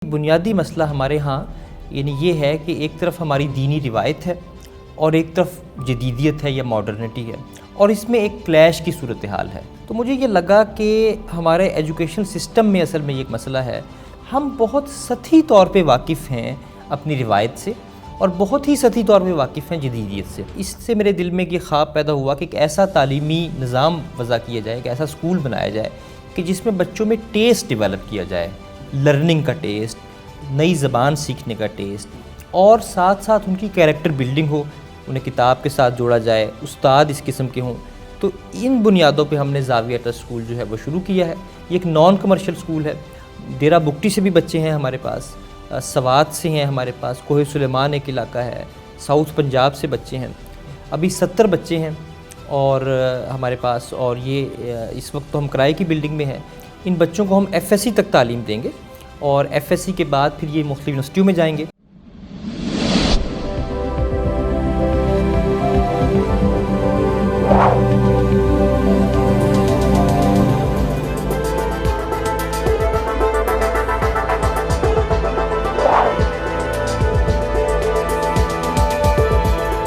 بنیادی مسئلہ ہمارے ہاں یعنی یہ ہے کہ ایک طرف ہماری دینی روایت ہے اور ایک طرف جدیدیت ہے یا ماڈرنٹی ہے، اور اس میں ایک کلیش کی صورتحال ہے۔ تو مجھے یہ لگا کہ ہمارے ایجوکیشن سسٹم میں اصل میں یہ ایک مسئلہ ہے، ہم بہت سطحی طور پہ واقف ہیں اپنی روایت سے اور بہت ہی سطحی طور پہ واقف ہیں جدیدیت سے۔ اس سے میرے دل میں یہ خواب پیدا ہوا کہ ایک ایسا تعلیمی نظام وضع کیا جائے، ایک ایسا اسکول بنایا جائے کہ جس میں بچوں میں ٹیسٹ ڈیولپ کیا جائے، لرننگ کا ٹیسٹ، نئی زبان سیکھنے کا ٹیسٹ، اور ساتھ ساتھ ان کی کیریکٹر بلڈنگ ہو، انہیں کتاب کے ساتھ جوڑا جائے، استاد اس قسم کے ہوں۔ تو ان بنیادوں پہ ہم نے زاویہ ٹرسٹ اسکول جو ہے وہ شروع کیا ہے۔ یہ ایک نان کمرشل اسکول ہے۔ ڈیرہ بگٹی سے بھی بچے ہیں ہمارے پاس، سوات سے ہیں ہمارے پاس، کوہ سلیمان ایک علاقہ ہے، ساؤتھ پنجاب سے بچے ہیں۔ ابھی 70 بچے ہیں اور ہمارے پاس، اور یہ اس وقت تو ہم کرائے کی بلڈنگ میں ہیں۔ ان بچوں کو ہم ایف ایس سی تک تعلیم دیں گے اور ایف ایس سی کے بعد پھر یہ مختلف یونیورسٹیوں میں جائیں گے۔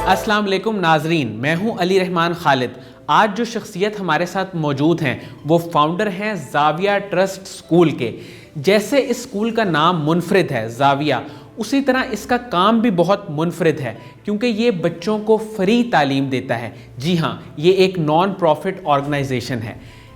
السلام علیکم ناظرین، میں ہوں علی رحمان خالد۔ آج جو شخصیت ہمارے ساتھ موجود ہیں وہ فاؤنڈر ہیں زاویہ ٹرسٹ اسکول کے۔ جیسے اس اسکول کا نام منفرد ہے زاویہ، اسی طرح اس کا کام بھی بہت منفرد ہے، کیونکہ یہ بچوں کو فری تعلیم دیتا ہے۔ جی ہاں، یہ ایک نان پروفٹ آرگنائزیشن ہے۔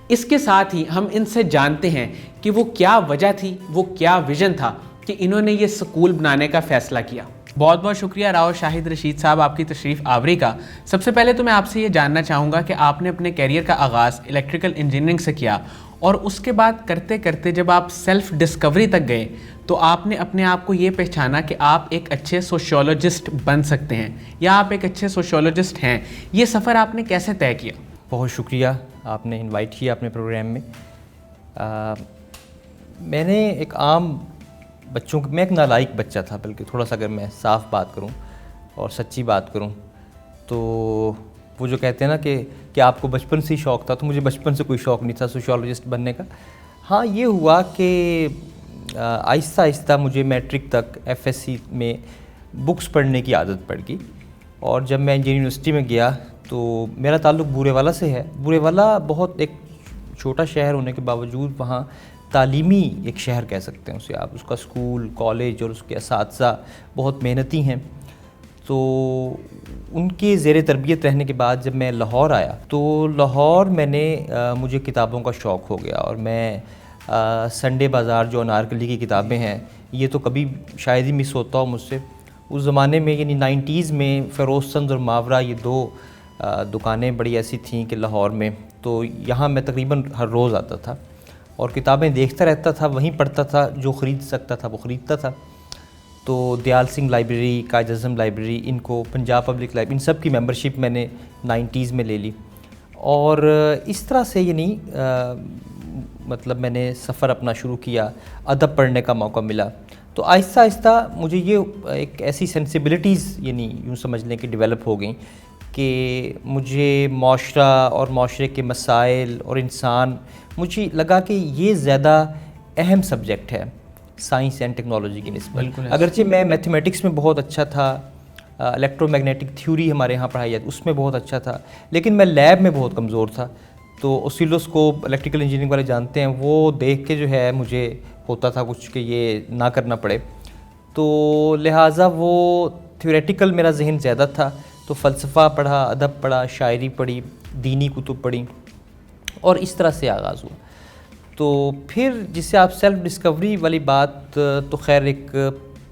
اس کے ساتھ ہی ہم ان سے جانتے ہیں کہ وہ کیا وجہ تھی، وہ کیا ویژن تھا کہ انہوں نے یہ اسکول بنانے کا فیصلہ کیا۔ بہت بہت شکریہ راؤ شاہد رشید صاحب آپ کی تشریف آوری کا۔ سب سے پہلے تو میں آپ سے یہ جاننا چاہوں گا کہ آپ نے اپنے کیریئر کا آغاز الیکٹریکل انجینئرنگ سے کیا، اور اس کے بعد کرتے کرتے جب آپ سیلف ڈسکوری تک گئے تو آپ نے اپنے آپ کو یہ پہچانا کہ آپ ایک اچھے سوشیولوجسٹ بن سکتے ہیں، یا آپ ایک اچھے سوشیولوجسٹ ہیں۔ یہ سفر آپ نے کیسے طے کیا؟ بہت شکریہ، آپ نے انوائٹ کیا اپنے پروگرام میں۔ میں نے ایک عام بچوں میں ایک نالائق بچہ تھا، بلکہ تھوڑا سا اگر میں صاف بات کروں اور سچی بات کروں تو وہ جو کہتے ہیں نا کہ آپ کو بچپن سے ہی شوق تھا، تو مجھے بچپن سے کوئی شوق نہیں تھا سوشیولوجسٹ بننے کا۔ ہاں، یہ ہوا کہ آہستہ آہستہ مجھے میٹرک تک ایف ایس سی میں بکس پڑھنے کی عادت پڑ گئی، اور جب میں انجینئرنگ یونیورسٹی میں گیا تو میرا تعلق بورے والا سے ہے۔ بورے والا بہت ایک چھوٹا شہر ہونے کے باوجود وہاں تعلیمی ایک شہر کہہ سکتے ہیں اسے آپ، اس کا اسکول، کالج اور اس کے اساتذہ بہت محنتی ہیں۔ تو ان کے زیر تربیت رہنے کے بعد جب میں لاہور آیا تو لاہور مجھے کتابوں کا شوق ہو گیا، اور میں سنڈے بازار جو انارکلی کی کتابیں ہیں، یہ تو کبھی شاید ہی مس ہوتا ہو مجھ سے۔ اس زمانے میں یعنی 90s میں فیروز چند اور ماورا، یہ دو دکانیں بڑی ایسی تھیں کہ لاہور میں، تو یہاں میں تقریباً ہر روز آتا تھا اور کتابیں دیکھتا رہتا تھا، وہیں پڑھتا تھا، جو خرید سکتا تھا وہ خریدتا تھا۔ تو دیال سنگھ لائبریری، قائد اعظم لائبریری، ان کو پنجاب پبلک لائبریری، ان سب کی ممبرشپ میں نے 90s میں لے لی، اور اس طرح سے یعنی مطلب میں نے سفر اپنا شروع کیا، ادب پڑھنے کا موقع ملا۔ تو آہستہ آہستہ مجھے یہ ایک ایسی سینسیبلٹیز یعنی یوں سمجھ لیں کہ ڈیولپ ہو گئیں کہ مجھے معاشرہ اور معاشرے کے مسائل اور انسان، مجھے لگا کہ یہ زیادہ اہم سبجیکٹ ہے سائنس اینڈ ٹیکنالوجی کی نسبت۔ اگرچہ میں میتھمیٹکس میں بہت اچھا تھا، الیکٹرو میگنیٹک تھیوری ہمارے ہاں پڑھائی جاتی اس میں بہت اچھا تھا، لیکن میں لیب میں بہت کمزور تھا۔ تو اوسیلوسکوپ الیکٹریکل انجینئرنگ والے جانتے ہیں، وہ دیکھ کے جو ہے مجھے ہوتا تھا کچھ کہ یہ نہ کرنا پڑے، تو لہٰذا وہ تھیوریٹیکل میرا ذہن زیادہ تھا۔ تو فلسفہ پڑھا، ادب پڑھا، شاعری پڑھی، دینی کتب پڑھی، اور اس طرح سے آغاز ہوا۔ تو پھر جس سے آپ سیلف ڈسکوری والی بات، تو خیر ایک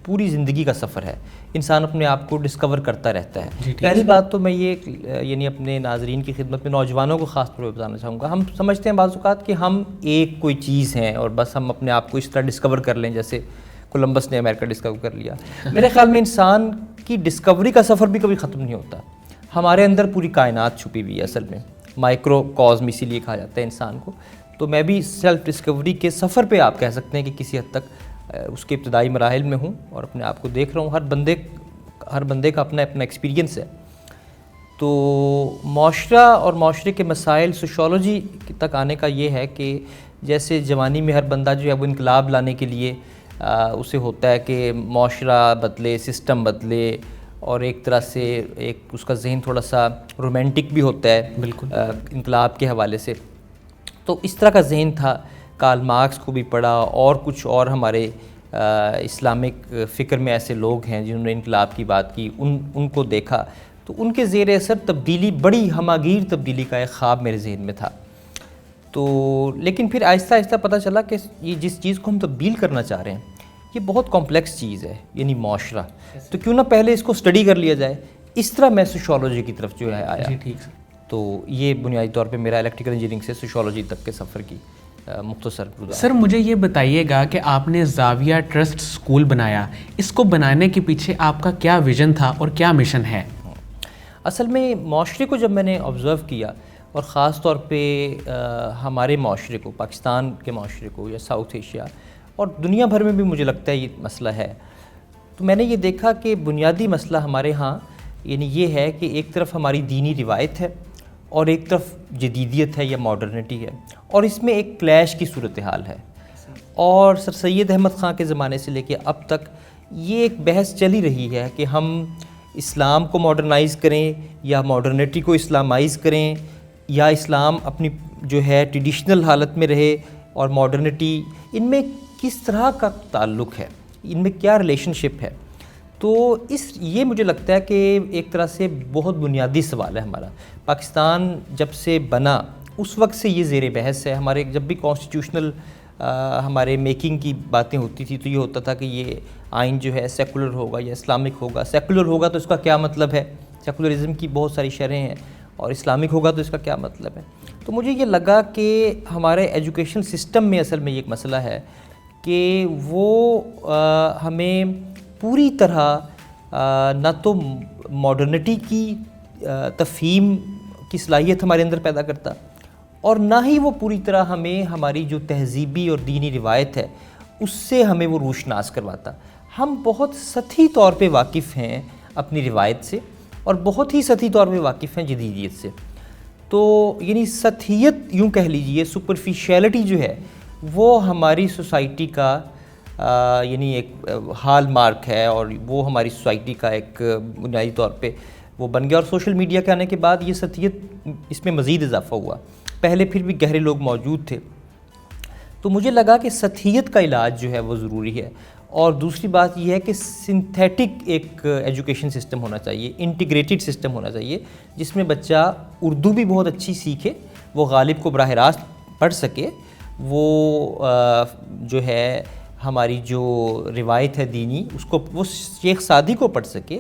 پوری زندگی کا سفر ہے، انسان اپنے آپ کو ڈسکور کرتا رہتا ہے۔ پہلی بات تو میں یہ یعنی اپنے ناظرین کی خدمت میں نوجوانوں کو خاص طور پہ بتانا چاہوں گا، ہم سمجھتے ہیں بعض اوقات کہ ہم ایک کوئی چیز ہیں اور بس ہم اپنے آپ کو اس طرح ڈسکور کر لیں جیسے کولمبس نے امریکہ ڈسکور کر لیا۔ میرے خیال میں انسان کی ڈسکوری کا سفر بھی کبھی ختم نہیں ہوتا، ہمارے اندر پوری کائنات چھپی ہوئی ہے اصل میں، مائکرو کازم اسی لیے کہا جاتا ہے انسان کو۔ تو میں بھی سیلف ڈسکوری کے سفر پہ آپ کہہ سکتے ہیں کہ کسی حد تک اس کے ابتدائی مراحل میں ہوں، اور اپنے آپ کو دیکھ رہا ہوں۔ ہر بندے کا اپنا ایکسپیرینس ہے۔ تو معاشرہ اور معاشرے کے مسائل سوشیولوجی تک آنے کا یہ ہے کہ جیسے جوانی میں ہر بندہ جو ہے وہ انقلاب لانے کے لیے اسے ہوتا ہے کہ معاشرہ بدلے، سسٹم بدلے، اور ایک طرح سے ایک اس کا ذہن تھوڑا سا رومانٹک بھی ہوتا ہے بالکل انقلاب کے حوالے سے. تو اس طرح کا ذہن تھا. کارل مارکس کو بھی پڑھا اور کچھ اور ہمارے اسلامک فکر میں ایسے لوگ ہیں جنہوں نے انقلاب کی بات کی، ان کو دیکھا تو ان کے زیر اثر تبدیلی، بڑی ہماگیر تبدیلی کا ایک خواب میرے ذہن میں تھا. تو لیکن پھر آہستہ آہستہ پتہ چلا کہ یہ جس چیز کو ہم تبدیل کرنا چاہ رہے ہیں یہ بہت کمپلیکس چیز ہے، یعنی معاشرہ. تو کیوں نہ پہلے اس کو اسٹڈی کر لیا جائے. اس طرح میں سوشیولوجی کی طرف جو ہے آیا. جی ٹھیک. تو یہ بنیادی طور پہ میرا الیکٹریکل انجینئرنگ سے سوشیولوجی تک کے سفر کی مختصر گزار. سر مجھے یہ بتائیے گا کہ آپ نے زاویہ ٹرسٹ اسکول بنایا، اس کو بنانے کے پیچھے آپ کا کیا ویژن تھا اور کیا مشن ہے؟ اصل میں معاشرے کو جب میں نے آبزرو کیا، اور خاص طور پہ ہمارے معاشرے کو، پاکستان کے معاشرے کو یا ساؤتھ ایشیا اور دنیا بھر میں بھی مجھے لگتا ہے یہ مسئلہ ہے، تو میں نے یہ دیکھا کہ بنیادی مسئلہ ہمارے ہاں یعنی یہ ہے کہ ایک طرف ہماری دینی روایت ہے اور ایک طرف جدیدیت ہے یا ماڈرنٹی ہے، اور اس میں ایک کلیش کی صورتحال ہے. اور سر سید احمد خان کے زمانے سے لے کے اب تک یہ ایک بحث چلی رہی ہے کہ ہم اسلام کو ماڈرنائز کریں یا ماڈرنٹی کو اسلامائز کریں، یا اسلام اپنی جو ہے ٹریڈیشنل حالت میں رہے اور ماڈرنٹی، ان میں کس طرح کا تعلق ہے، ان میں کیا ریلیشن شپ ہے. تو یہ مجھے لگتا ہے کہ ایک طرح سے بہت بنیادی سوال ہے ہمارا. پاکستان جب سے بنا اس وقت سے یہ زیر بحث ہے. ہمارے جب بھی کانسٹیٹیوشنل ہمارے میکنگ کی باتیں ہوتی تھی تو یہ ہوتا تھا کہ یہ آئین جو ہے سیکولر ہوگا یا اسلامک ہوگا. سیکولر ہوگا تو اس کا کیا مطلب ہے، سیکولرزم کی بہت ساری شرحیں ہیں، اور اسلامک ہوگا تو اس کا کیا مطلب ہے. تو مجھے یہ لگا کہ ہمارے ایجوکیشن سسٹم میں اصل میں یہ ایک مسئلہ ہے کہ وہ ہمیں پوری طرح نہ تو ماڈرنٹی کی تفہیم کی صلاحیت ہمارے اندر پیدا کرتا، اور نہ ہی وہ پوری طرح ہمیں ہماری جو تہذیبی اور دینی روایت ہے اس سے ہمیں وہ روشناس کرواتا. ہم بہت سطحی طور پہ واقف ہیں اپنی روایت سے، اور بہت ہی سطحی طور پہ واقف ہیں جدیدیت سے. تو یعنی سطحیت یوں کہہ لیجئے، سپرفیشیلٹی جو ہے وہ ہماری سوسائٹی کا یعنی ایک ہال مارک ہے، اور وہ ہماری سوسائٹی کا ایک بنیادی طور پہ وہ بن گیا. اور سوشل میڈیا کے آنے کے بعد یہ سطحیت اس میں مزید اضافہ ہوا. پہلے پھر بھی گہرے لوگ موجود تھے. تو مجھے لگا کہ سطحیت کا علاج جو ہے وہ ضروری ہے. اور دوسری بات یہ ہے کہ سنتھیٹک ایک ایجوکیشن سسٹم ہونا چاہیے، انٹیگریٹڈ سسٹم ہونا چاہیے، جس میں بچہ اردو بھی بہت اچھی سیکھے، وہ غالب کو براہ راست پڑھ سکے، وہ جو ہے ہماری جو روایت ہے دینی اس کو وہ شیخ سعدی کو پڑھ سکے،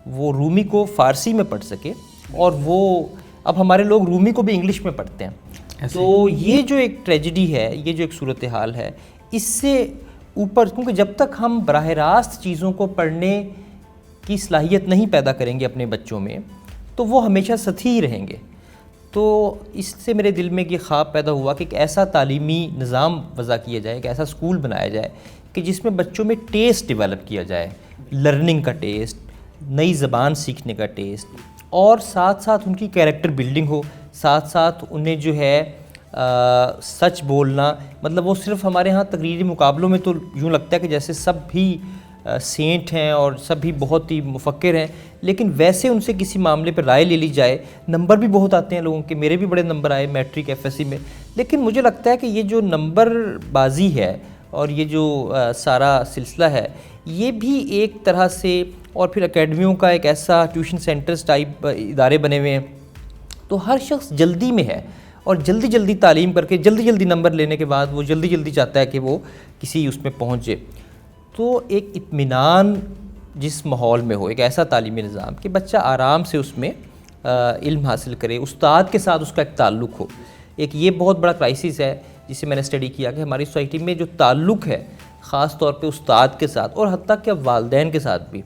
وہ رومی کو فارسی میں پڑھ سکے، اور وہ اب ہمارے لوگ رومی کو بھی انگلش میں پڑھتے ہیں. تو یہ جو ایک ٹریجڈی ہے، یہ جو ایک صورتحال ہے، اس سے اوپر، کیونکہ جب تک ہم براہ راست چیزوں کو پڑھنے کی صلاحیت نہیں پیدا کریں گے اپنے بچوں میں تو وہ ہمیشہ سطحی ہی رہیں گے. تو اس سے میرے دل میں یہ خواب پیدا ہوا کہ ایک ایسا تعلیمی نظام وضع کیا جائے، ایک ایسا اسکول بنایا جائے کہ جس میں بچوں میں ٹیسٹ ڈیولپ کیا جائے، لرننگ کا ٹیسٹ، نئی زبان سیکھنے کا ٹیسٹ، اور ساتھ ساتھ ان کی کیریکٹر بلڈنگ ہو، ساتھ ساتھ انہیں جو ہے سچ بولنا. مطلب وہ صرف ہمارے ہاں تقریری مقابلوں میں تو یوں لگتا ہے کہ جیسے سب بھی سینٹ ہیں اور سب بھی بہت ہی مفکر ہیں، لیکن ویسے ان سے کسی معاملے پہ رائے لے لی جائے. نمبر بھی بہت آتے ہیں لوگوں کے، میرے بھی بڑے نمبر آئے میٹرک ایف ایس سی میں، لیکن مجھے لگتا ہے کہ یہ جو نمبر بازی ہے اور یہ جو سارا سلسلہ ہے یہ بھی ایک طرح سے، اور پھر اکیڈمیوں کا ایک ایسا ٹیوشن سینٹرز ٹائپ ادارے بنے ہوئے ہیں، تو ہر شخص جلدی میں ہے اور جلدی جلدی تعلیم کر کے جلدی جلدی نمبر لینے کے بعد وہ جلدی جلدی چاہتا ہے کہ وہ کسی اس میں پہنچ جائے. تو ایک اطمینان جس ماحول میں ہو، ایک ایسا تعلیمی نظام کہ بچہ آرام سے اس میں علم حاصل کرے، استاد کے ساتھ اس کا ایک تعلق ہو. ایک یہ بہت بڑا کرائسس ہے جسے میں نے اسٹڈی کیا کہ ہماری سوسائٹی میں جو تعلق ہے خاص طور پہ استاد کے ساتھ اور حتیٰ کہ والدین کے ساتھ بھی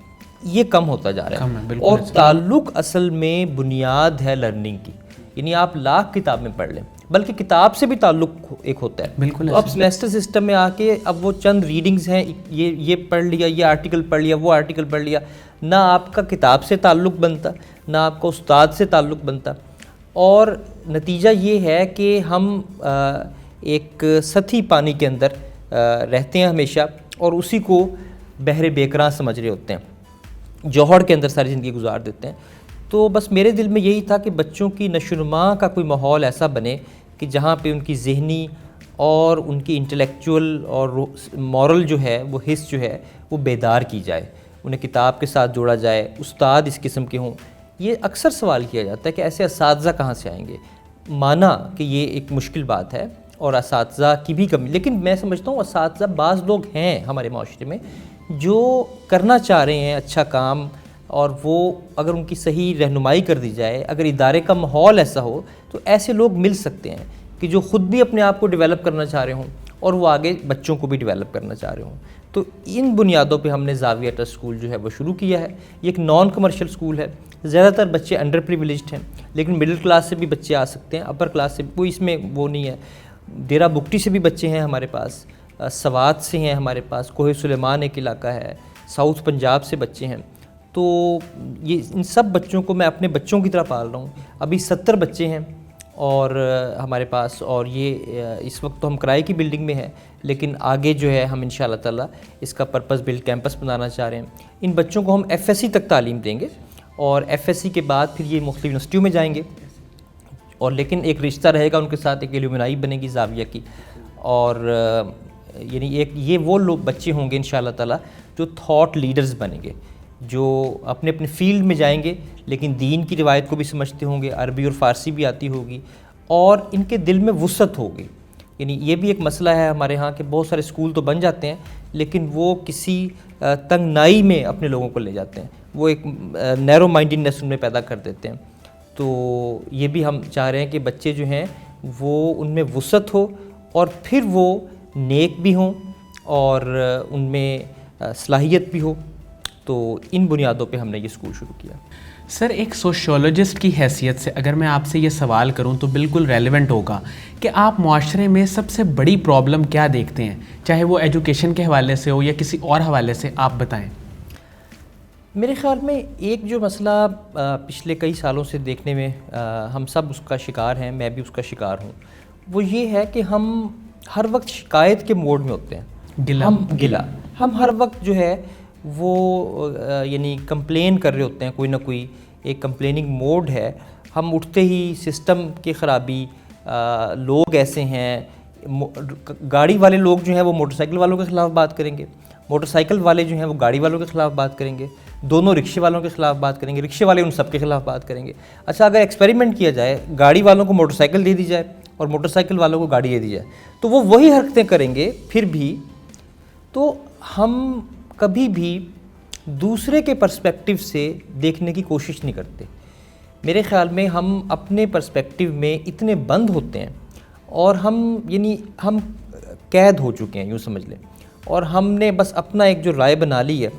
یہ کم ہوتا جا رہا ہے. اور تعلق اصل میں بنیاد ہے لرننگ کی. یعنی آپ لاکھ کتابیں پڑھ لیں، بلکہ کتاب سے بھی تعلق ایک ہوتا ہے. بالکل. اب سیمیسٹر سسٹم میں آ کے اب وہ چند ریڈنگز ہیں، یہ پڑھ لیا، یہ آرٹیکل پڑھ لیا، وہ آرٹیکل پڑھ لیا، نہ آپ کا کتاب سے تعلق بنتا، نہ آپ کا استاد سے تعلق بنتا. اور نتیجہ یہ ہے کہ ہم ایک سطحی پانی کے اندر رہتے ہیں ہمیشہ، اور اسی کو بحر بیکراں سمجھ رہے ہوتے ہیں، جوہر کے اندر ساری زندگی گزار دیتے ہیں۔ تو بس میرے دل میں یہی تھا کہ بچوں کی نشو و نما کا کوئی ماحول ایسا بنے کہ جہاں پہ ان کی ذہنی اور ان کی انٹلیکچول اور مورل جو ہے وہ حص جو ہے وہ بیدار کی جائے، انہیں کتاب کے ساتھ جوڑا جائے، استاد اس قسم کے ہوں۔ یہ اکثر سوال کیا جاتا ہے کہ ایسے اساتذہ کہاں سے آئیں گے؟ مانا کہ یہ ایک مشکل بات ہے اور اساتذہ کی بھی کمی، لیکن میں سمجھتا ہوں اساتذہ بعض لوگ ہیں ہمارے معاشرے میں جو کرنا چاہ رہے ہیں اچھا کام، اور وہ اگر ان کی صحیح رہنمائی کر دی جائے، اگر ادارے کا ماحول ایسا ہو تو ایسے لوگ مل سکتے ہیں کہ جو خود بھی اپنے آپ کو ڈیولپ کرنا چاہ رہے ہوں اور وہ آگے بچوں کو بھی ڈیولپ کرنا چاہ رہے ہوں۔ تو ان بنیادوں پہ ہم نے زاویہ ٹرسٹ اسکول جو ہے وہ شروع کیا ہے۔ یہ ایک نان کمرشل اسکول ہے، زیادہ تر بچے انڈر پریویلیجڈ ہیں، لیکن مڈل کلاس سے بھی بچے آ سکتے ہیں، اپر کلاس سے کوئی اس میں وہ نہیں ہے۔ ڈیرہ بگٹی سے بھی بچے ہیں ہمارے پاس، سوات سے ہیں ہمارے پاس، کوہ سلیمان ایک علاقہ ہے، ساؤتھ پنجاب سے بچے ہیں۔ تو یہ ان سب بچوں کو میں اپنے بچوں کی طرح پال رہا ہوں۔ ابھی 70 بچے ہیں اور ہمارے پاس، اور یہ اس وقت تو ہم کرائے کی بلڈنگ میں ہیں، لیکن آگے جو ہے ہم انشاءاللہ تعالیٰ اس کا پرپز بلڈ کیمپس بنانا چاہ رہے ہیں۔ ان بچوں کو ہم ایف ایس سی تک تعلیم دیں گے اور ایف ایس سی کے بعد پھر یہ مختلف یونیورسٹیوں میں جائیں گے، اور لیکن ایک رشتہ رہے گا ان کے ساتھ، ایک ایلومنائی بنے گی زاویہ کی، اور یعنی ایک یہ وہ لوگ بچے ہوں گے انشاءاللہ تعالیٰ جو تھاٹ لیڈرز بنیں گے، جو اپنے اپنے فیلڈ میں جائیں گے لیکن دین کی روایت کو بھی سمجھتے ہوں گے، عربی اور فارسی بھی آتی ہوگی، اور ان کے دل میں وسعت ہوگی۔ یعنی یہ بھی ایک مسئلہ ہے ہمارے ہاں کہ بہت سارے اسکول تو بن جاتے ہیں لیکن وہ کسی تنگنائی میں اپنے لوگوں کو لے جاتے ہیں، وہ ایک نیرو مائنڈنیس ان میں پیدا کر دیتے ہیں۔ تو یہ بھی ہم چاہ رہے ہیں کہ بچے جو ہیں وہ ان میں وسعت ہو اور پھر وہ نیک بھی ہوں اور ان میں صلاحیت بھی ہو۔ تو ان بنیادوں پہ ہم نے یہ اسکول شروع کیا۔ سر، ایک سوشیولوجسٹ کی حیثیت سے اگر میں آپ سے یہ سوال کروں تو بالکل ریلیونٹ ہوگا کہ آپ معاشرے میں سب سے بڑی پرابلم کیا دیکھتے ہیں، چاہے وہ ایجوکیشن کے حوالے سے ہو یا کسی اور حوالے سے، آپ بتائیں۔ میرے خیال میں ایک جو مسئلہ پچھلے کئی سالوں سے دیکھنے میں ہم سب اس کا شکار ہیں، میں بھی اس کا شکار ہوں، وہ یہ ہے کہ ہم ہر وقت شکایت کے موڈ میں ہوتے ہیں۔ ہم ہر وقت جو ہے وہ یعنی کمپلین کر رہے ہوتے ہیں، کوئی نہ کوئی ایک کمپلیننگ موڈ ہے۔ ہم اٹھتے ہی سسٹم کی خرابی، لوگ ایسے ہیں، گاڑی والے لوگ جو ہیں وہ موٹر سائیکل والوں کے خلاف بات کریں گے، موٹر سائیکل والے جو ہیں وہ گاڑی والوں کے خلاف بات کریں گے، دونوں رکشے والوں کے خلاف بات کریں گے، رکشے والے ان سب کے خلاف بات کریں گے۔ اچھا، اگر ایکسپیریمنٹ کیا جائے، گاڑی والوں کو موٹر سائیکل دے دی جائے اور موٹر سائیکل والوں کو گاڑی دے دی جائے تو وہ وہی حرکتیں کریں گے پھر بھی۔ تو ہم کبھی بھی دوسرے کے پرسپیکٹیو سے دیکھنے کی کوشش نہیں کرتے۔ میرے خیال میں ہم اپنے پرسپیکٹیو میں اتنے بند ہوتے ہیں اور ہم قید ہو چکے ہیں، یوں سمجھ لیں، اور ہم نے بس اپنا ایک جو رائے بنا لی ہے۔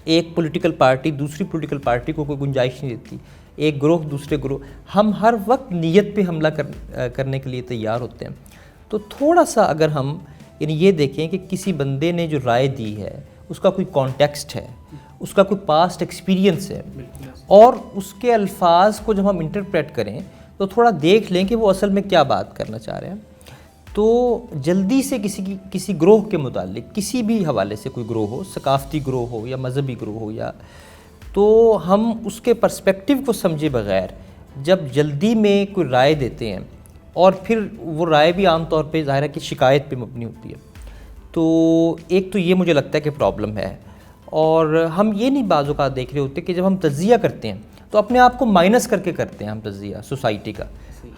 ایک پولیٹیکل پارٹی دوسری پولیٹیکل پارٹی کو کوئی گنجائش نہیں دیتی، ایک گروہ دوسرے گروہ، ہم ہر وقت نیت پہ حملہ کرنے کے لیے تیار ہوتے ہیں۔ تو تھوڑا سا اگر ہم یہ دیکھیں کہ کسی بندے نے جو رائے دی ہے اس کا کوئی کانٹیکسٹ ہے، اس کا کوئی پاسٹ ایکسپیرینس ہے، اور اس کے الفاظ کو جب ہم انٹرپریٹ کریں تو تھوڑا دیکھ لیں کہ وہ اصل میں کیا بات کرنا چاہ رہے ہیں۔ تو جلدی سے کسی گروہ کے متعلق، کسی بھی حوالے سے کوئی گروہ ہو، ثقافتی گروہ ہو یا مذہبی گروہ ہو، یا تو ہم اس کے پرسپیکٹیو کو سمجھے بغیر جب جلدی میں کوئی رائے دیتے ہیں، اور پھر وہ رائے بھی عام طور پہ ظاہر ہے کہ شکایت پہ مبنی ہوتی ہے، تو ایک تو یہ مجھے لگتا ہے کہ پرابلم ہے۔ اور ہم یہ نہیں بعض اوقات دیکھ رہے ہوتے کہ جب ہم تجزیہ کرتے ہیں تو اپنے آپ کو مائنس کر کے کرتے ہیں، ہم تجزیہ سوسائٹی کا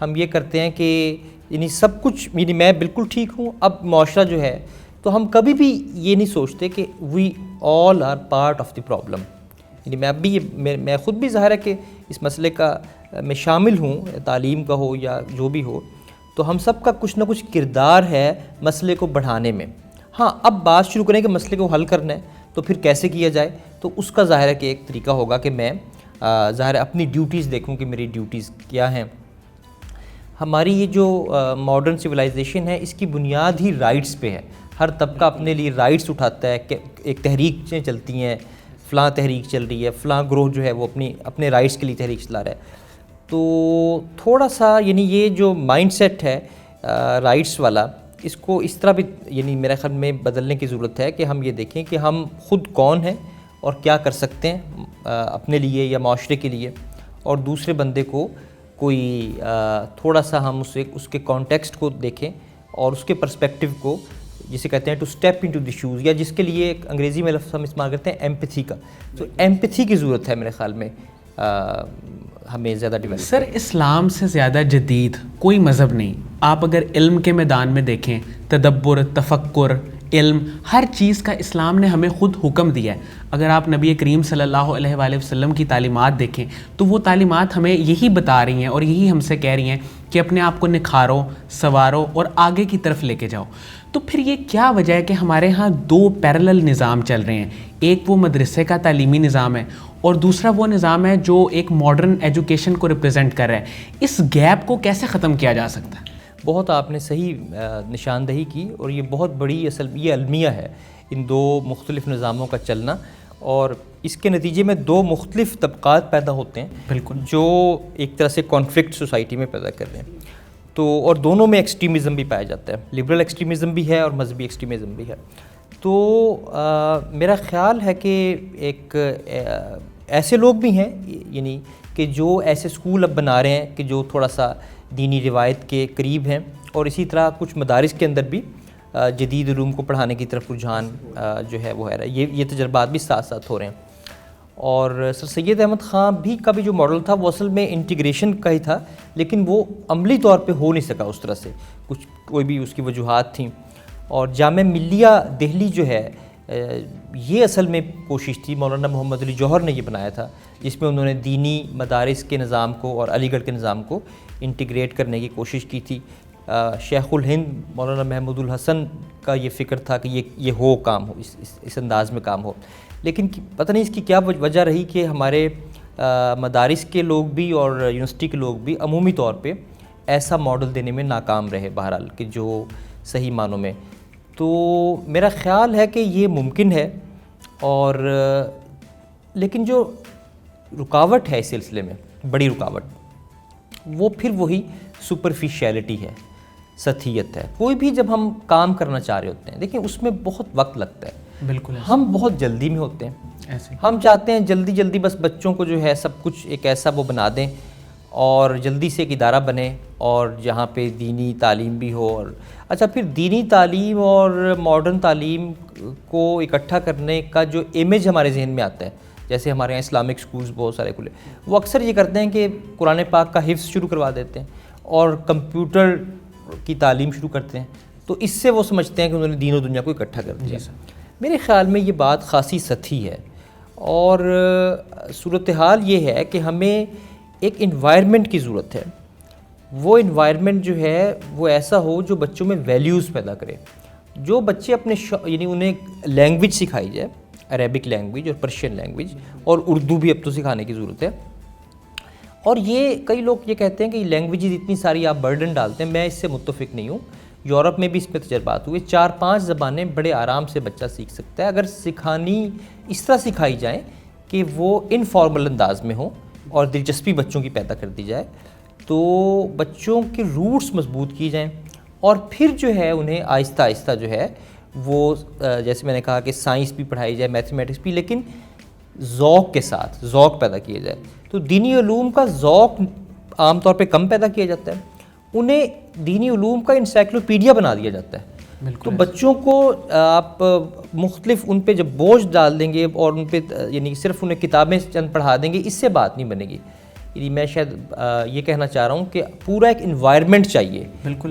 ہم یہ کرتے ہیں کہ سب کچھ میں بالکل ٹھیک ہوں، اب معاشرہ جو ہے، تو ہم کبھی بھی یہ نہیں سوچتے کہ we all are part of the problem. میں اب بھی میں خود بھی ظاہر ہے کہ اس مسئلے کا میں شامل ہوں، تعلیم کا ہو یا جو بھی ہو، تو ہم سب کا کچھ نہ کچھ کردار ہے مسئلے کو بڑھانے میں۔ ہاں، اب بات شروع کریں کہ مسئلے کو حل کرنا ہے تو پھر کیسے کیا جائے، تو اس کا ظاہر ہے کہ ایک طریقہ ہوگا کہ میں ظاہر ہے اپنی ڈیوٹیز دیکھوں کہ میری ڈیوٹیز کیا ہیں۔ ہماری یہ جو ماڈرن سویلائزیشن ہے اس کی بنیاد ہی رائٹس پہ ہے، ہر طبقہ اپنے لیے رائٹس اٹھاتا ہے کہ ایک تحریکیں چلتی ہیں، فلاں تحریک چل رہی ہے، فلاں گروہ جو ہے وہ اپنے رائٹس کے لیے تحریک چلا رہا ہے۔ تو تھوڑا سا یہ جو مائنڈ سیٹ ہے رائٹس والا، اس کو اس طرح بھی یعنی میرے خیال میں بدلنے کی ضرورت ہے کہ ہم یہ دیکھیں کہ ہم خود کون ہیں اور کیا کر سکتے ہیں اپنے لیے یا معاشرے کے لیے، اور دوسرے بندے کو کوئی تھوڑا سا ہم اس کے کانٹیکسٹ کو دیکھیں اور اس کے پرسپیکٹیو کو، جسے کہتے ہیں to step into the shoes, یا جس کے لیے انگریزی میں لفظ ہم استعمال کرتے ہیں ایمپتھی کا. تو ایمپتھی کی ضرورت ہے میرے خیال میں ہمیں زیادہ ڈیولپ. سر اسلام سے زیادہ جدید کوئی مذہب نہیں. آپ اگر علم کے میدان میں دیکھیں، تدبر، تفکر، علم، ہر چیز کا اسلام نے ہمیں خود حکم دیا ہے. اگر آپ نبی کریم صلی اللہ علیہ وآلہ وسلم کی تعلیمات دیکھیں تو وہ تعلیمات ہمیں یہی بتا رہی ہیں اور یہی ہم سے کہہ رہی ہیں کہ اپنے آپ کو نکھارو، سنوارو اور آگے کی طرف لے کے جاؤ. تو پھر یہ کیا وجہ ہے کہ ہمارے ہاں دو پیرلل نظام چل رہے ہیں؟ ایک وہ مدرسے کا تعلیمی نظام ہے اور دوسرا وہ نظام ہے جو ایک ماڈرن ایجوکیشن کو ریپرزینٹ کر رہا ہے. اس گیپ کو کیسے ختم کیا جا سکتا ہے؟ بہت آپ نے صحیح نشاندہی کی، اور یہ بہت بڑی یہ المیہ ہے ان دو مختلف نظاموں کا چلنا، اور اس کے نتیجے میں دو مختلف طبقات پیدا ہوتے ہیں بالکل، جو ایک طرح سے کانفلکٹ سوسائٹی میں پیدا کر رہے ہیں. تو اور دونوں میں ایکسٹریمزم بھی پایا جاتا ہے، لبرل ایکسٹریمزم بھی ہے اور مذہبی ایکسٹریمزم بھی ہے. تو میرا خیال ہے کہ ایک ایسے لوگ بھی ہیں یعنی کہ جو ایسے اسکول اب بنا رہے ہیں کہ جو تھوڑا سا دینی روایت کے قریب ہیں، اور اسی طرح کچھ مدارس کے اندر بھی جدید علوم کو پڑھانے کی طرف رجحان جو ہے وہ ہے. یہ تجربات بھی ساتھ ساتھ ہو رہے ہیں. اور سر سید احمد خان بھی کا بھی جو ماڈل تھا وہ اصل میں انٹیگریشن کا ہی تھا، لیکن وہ عملی طور پہ ہو نہیں سکا اس طرح سے، کوئی بھی اس کی وجوہات تھیں. اور جامعہ ملیہ دہلی جو ہے یہ اصل میں کوشش تھی، مولانا محمد علی جوہر نے یہ بنایا تھا، جس میں انہوں نے دینی مدارس کے نظام کو اور علی گڑھ کے نظام کو انٹیگریٹ کرنے کی کوشش کی تھی. شیخ الہند مولانا محمود الحسن کا یہ فکر تھا کہ یہ ہو کام ہو، اس انداز میں کام ہو. لیکن پتہ نہیں اس کی کیا وجہ رہی کہ ہمارے مدارس کے لوگ بھی اور یونیورسٹی کے لوگ بھی عمومی طور پہ ایسا ماڈل دینے میں ناکام رہے بہرحال کہ جو صحیح معنوں میں. تو میرا خیال ہے کہ یہ ممکن ہے، اور لیکن جو رکاوٹ ہے اس سلسلے میں، بڑی رکاوٹ، وہ پھر وہی سپرفیشیلٹی ہے، سطحیت ہے. کوئی بھی جب ہم کام کرنا چاہ رہے ہوتے ہیں، دیکھیں اس میں بہت وقت لگتا ہے. بالکل، ہم بہت جلدی میں ہوتے ہیں، ایسے ہم چاہتے ہیں جلدی جلدی بس بچوں کو جو ہے سب کچھ ایک ایسا وہ بنا دیں اور جلدی سے ایک ادارہ بنے اور جہاں پہ دینی تعلیم بھی ہو. اور اچھا، پھر دینی تعلیم اور ماڈرن تعلیم کو اکٹھا کرنے کا جو امیج ہمارے ذہن میں آتا ہے، جیسے ہمارے یہاں اسلامک سکولز بہت سارے کھلے، وہ اکثر یہ کرتے ہیں کہ قرآن پاک کا حفظ شروع کروا دیتے ہیں اور کمپیوٹر کی تعلیم شروع کرتے ہیں. تو اس سے وہ سمجھتے ہیں کہ انہوں نے دین و دنیا کو اکٹھا کر دیا. میرے خیال میں یہ بات خاصی سطحی ہے، اور صورتحال یہ ہے کہ ہمیں ایک انوائرمنٹ کی ضرورت ہے. وہ انوائرمنٹ جو ہے وہ ایسا ہو جو بچوں میں ویلیوز پیدا کرے. جو بچے اپنے یعنی انہیں لینگویج سکھائی جائے، عربک لینگویج اور پرشین لینگویج، اور اردو بھی اب تو سکھانے کی ضرورت ہے. اور یہ کئی لوگ یہ کہتے ہیں کہ لینگویجز اتنی ساری آپ برڈن ڈالتے ہیں، میں اس سے متفق نہیں ہوں. یورپ میں بھی اس پہ تجربات ہوئے، 4-5 زبانیں بڑے آرام سے بچہ سیکھ سکتا ہے اگر اس طرح سکھائی جائیں کہ وہ انفارمل انداز میں ہوں اور دلچسپی بچوں کی پیدا کر دی جائے. تو بچوں کے روٹس مضبوط کی جائیں، اور پھر جو ہے انہیں آہستہ آہستہ جو ہے وہ جیسے میں نے کہا کہ سائنس بھی پڑھائی جائے، میتھمیٹکس بھی، لیکن ذوق کے ساتھ ذوق پیدا کیا جائے. تو دینی علوم کا ذوق عام طور پہ کم پیدا کیا جاتا ہے، انہیں دینی علوم کا انسائکلوپیڈیا بنا دیا جاتا ہے. تو بچوں کو آپ مختلف ان پہ جب بوجھ ڈال دیں گے اور ان پہ یعنی صرف انہیں کتابیں چند پڑھا دیں گے، اس سے بات نہیں بنے گی. یعنی میں شاید یہ کہنا چاہ رہا ہوں کہ پورا ایک انوائرمنٹ چاہیے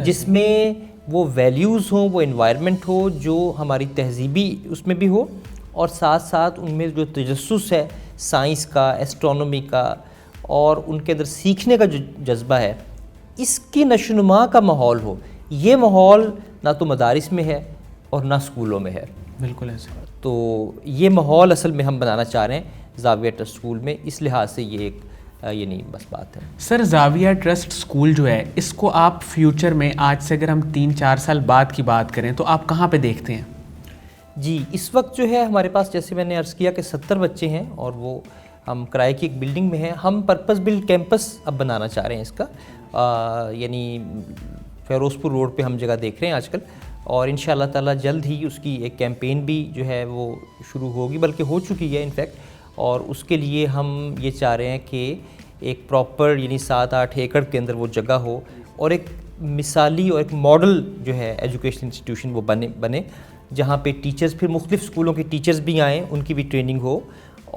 جس میں وہ ویلیوز ہوں، وہ انوائرمنٹ ہو جو ہماری تہذیبی اس میں بھی ہو، اور ساتھ ساتھ ان میں جو تجسس ہے سائنس کا، ایسٹرونومی کا، اور ان کے اندر سیکھنے کا جو جذبہ ہے، اس کی نشوونما کا ماحول ہو. یہ ماحول نہ تو مدارس میں ہے اور نہ اسکولوں میں ہے. بالکل ایسے. تو یہ ماحول اصل میں ہم بنانا چاہ رہے ہیں زاویہ ٹرسٹ اسکول میں. اس لحاظ سے یہ ایک یہ نہیں بس بات ہے. سر زاویہ ٹرسٹ اسکول جو ہے، اس کو آپ فیوچر میں آج سے اگر ہم 3-4 سال بعد کی بات کریں تو آپ کہاں پہ دیکھتے ہیں؟ جی، اس وقت جو ہے ہمارے پاس جیسے میں نے عرض کیا کہ 70 بچے ہیں، اور وہ ہم کرائے کی ایک بلڈنگ میں ہیں. ہم پرپز بلڈ کیمپس اب بنانا چاہ رہے ہیں اس کا، یعنی فیروز پور روڈ پہ ہم جگہ دیکھ رہے ہیں آج کل. اور ان شاء اللہ تعالیٰ جلد ہی اس کی ایک کیمپین بھی جو ہے وہ شروع ہوگی، بلکہ ہو چکی ہے انفیکٹ. اور اس کے لیے ہم یہ چاہ رہے ہیں کہ ایک پراپر یعنی 7-8 ایکڑ کے اندر وہ جگہ ہو اور ایک مثالی اور ایک ماڈل جو ہے ایجوکیشن انسٹیٹیوشن وہ بنے جہاں پہ ٹیچرز پھر مختلف اسکولوں کے ٹیچرز بھی آئیں، ان کی بھی ٹریننگ ہو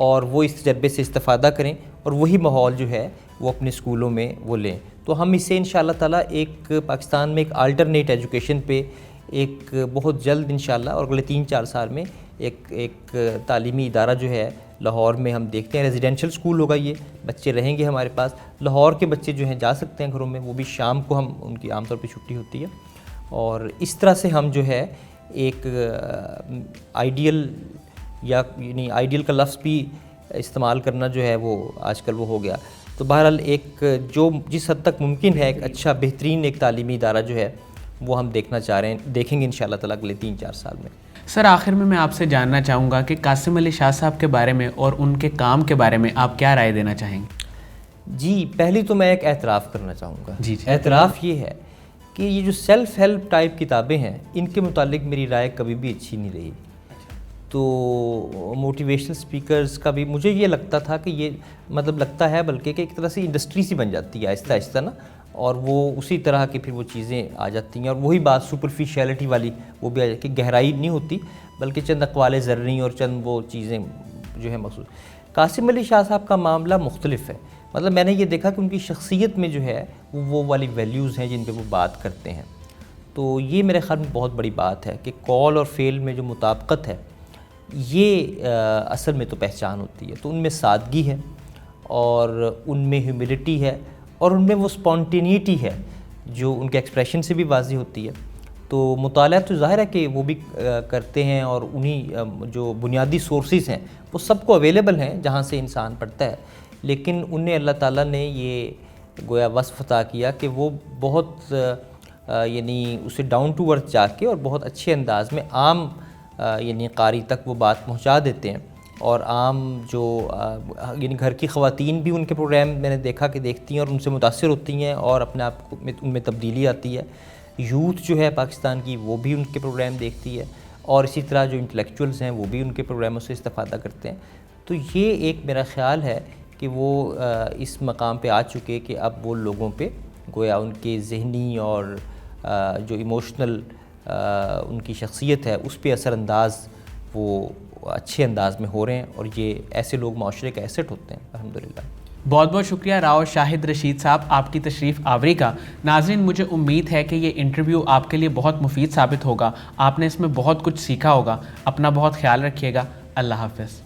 اور وہ اس تجربے سے استفادہ کریں اور وہی ماحول جو ہے وہ اپنے اسکولوں میں وہ لیں. تو ہم اسے ان شاء اللہ تعالیٰ ایک پاکستان میں ایک آلٹرنیٹ ایجوکیشن پہ ایک بہت جلد انشاءاللہ اور اگلے 3-4 سال میں ایک تعلیمی ادارہ جو ہے لاہور میں ہم دیکھتے ہیں. ریزیڈینشل اسکول ہوگا، یہ بچے رہیں گے ہمارے پاس. لاہور کے بچے جو ہیں جا سکتے ہیں گھروں میں، وہ بھی شام کو ہم ان کی عام طور پہ چھٹی ہوتی ہے. اور اس طرح سے ہم جو ہے ایک آئیڈیل یا یعنی آئیڈیل کا لفظ بھی استعمال کرنا جو ہے وہ آج کل وہ ہو گیا. تو بہرحال ایک جو جس حد تک ممکن ہے ایک اچھا بہترین ایک تعلیمی ادارہ جو ہے وہ ہم دیکھنا چاہ رہے ہیں، دیکھیں گے انشاءاللہ تعالیٰ اگلے 3-4 سال میں. سر آخر میں آپ سے جاننا چاہوں گا کہ قاسم علی شاہ صاحب کے بارے میں اور ان کے کام کے بارے میں آپ کیا رائے دینا چاہیں گے؟ جی پہلی تو میں ایک اعتراف کرنا چاہوں گا. جی اعتراف یہ ہے کہ یہ جو سیلف ہیلپ ٹائپ کتابیں ہیں ان کے متعلق میری رائے کبھی بھی اچھی نہیں رہی. تو موٹیویشنل سپیکرز کا بھی مجھے یہ لگتا تھا کہ یہ مطلب لگتا ہے بلکہ کہ ایک طرح سے انڈسٹری سی بن جاتی ہے آہستہ آہستہ نا، اور وہ اسی طرح کی پھر وہ چیزیں آ جاتی ہیں اور وہی بات سپرفیشیلٹی والی وہ بھی آ جاتی ہے کہ گہرائی نہیں ہوتی بلکہ چند اقوال زرعی اور چند وہ چیزیں جو ہیں مخصوص. قاسم علی شاہ صاحب کا معاملہ مختلف ہے. مطلب میں نے یہ دیکھا کہ ان کی شخصیت میں جو ہے وہ والی ویلیوز ہیں جن پہ وہ بات کرتے ہیں. تو یہ میرے خیال میں بہت بڑی بات ہے کہ کال اور فیل میں جو مطابقت ہے یہ اصل میں تو پہچان ہوتی ہے. تو ان میں سادگی ہے اور ان میں ہیوملٹی ہے اور ان میں وہ سپونٹینیٹی ہے جو ان کے ایکسپریشن سے بھی واضح ہوتی ہے. تو مطالعہ تو ظاہر ہے کہ وہ بھی کرتے ہیں اور انہی جو بنیادی سورسز ہیں وہ سب کو اویلیبل ہیں جہاں سے انسان پڑھتا ہے، لیکن انہیں اللہ تعالیٰ نے یہ گویا وصف عطا کیا کہ وہ بہت یعنی اسے ڈاؤن ٹو ارتھ جا کے اور بہت اچھے انداز میں عام یعنی قاری تک وہ بات پہنچا دیتے ہیں. اور عام جو یعنی گھر کی خواتین بھی ان کے پروگرام میں نے دیکھا کہ دیکھتی ہیں اور ان سے متاثر ہوتی ہیں اور اپنے آپ کو ان میں تبدیلی آتی ہے. یوتھ جو ہے پاکستان کی وہ بھی ان کے پروگرام دیکھتی ہے اور اسی طرح جو انٹلیکچوئلز ہیں وہ بھی ان کے پروگراموں سے استفادہ کرتے ہیں. تو یہ ایک میرا خیال ہے کہ وہ اس مقام پہ آ چکے کہ اب وہ لوگوں پہ گویا ان کے ذہنی اور جو ایموشنل ان کی شخصیت ہے اس پہ اثر انداز وہ اچھے انداز میں ہو رہے ہیں اور یہ ایسے لوگ معاشرے کا ایسٹ ہوتے ہیں الحمدللہ. بہت بہت شکریہ راؤ شاہد رشید صاحب آپ کی تشریف آوری کا. ناظرین مجھے امید ہے کہ یہ انٹرویو آپ کے لیے بہت مفید ثابت ہوگا، آپ نے اس میں بہت کچھ سیکھا ہوگا. اپنا بہت خیال رکھیے گا. اللہ حافظ.